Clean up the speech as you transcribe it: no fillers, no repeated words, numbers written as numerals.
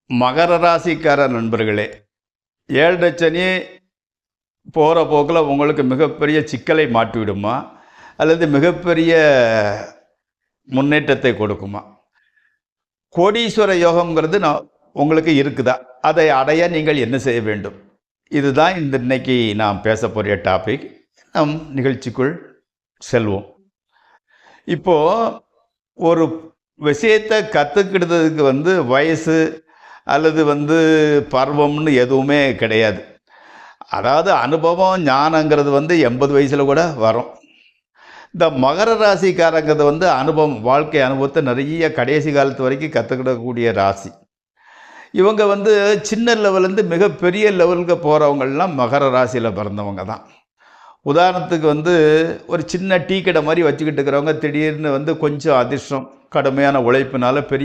மகர ராசிக்கார நண்பர்களே, 7 சனி போகிற போக்கில் உங்களுக்கு மிகப்பெரிய சிக்கலை மாட்டிவிடுமா, அல்லது மிகப்பெரிய முன்னேற்றத்தை கொடுக்குமா? கோடீஸ்வர யோகம்ங்கிறது உங்களுக்கு இருக்குதா? அதை அடைய நீங்கள் என்ன செய்ய வேண்டும்? இதுதான் இன்னைக்கு நாம் பேச போகிற டாபிக். நம் நிகழ்ச்சிக்குள் செல்வோம். இப்போ ஒரு விஷயத்தை கற்றுக்கிட்டதுக்கு வயசு அல்லது பருவம்னு எதுவுமே கிடையாது. அதாவது அனுபவம் ஞானங்கிறது 80 வயசில் கூட வரும். இந்த மகர ராசிக்காரங்கிறது அனுபவம், வாழ்க்கை அனுபவத்தை நிறைய கடைசி காலத்து வரைக்கும் கற்றுக்கிடக்கூடிய ராசி. இவங்க சின்ன லெவலேருந்து மிகப்பெரிய லெவலுக்கு போகிறவங்கள்லாம் மகர ராசியில் பிறந்தவங்க தான். உதாரணத்துக்கு ஒரு சின்ன டீ கடை மாதிரி வச்சுக்கிட்டு இருக்கிறவங்க திடீர்னு கொஞ்சம் அதிர்ஷ்டம், கடுமையான உழைப்பினால பெரிய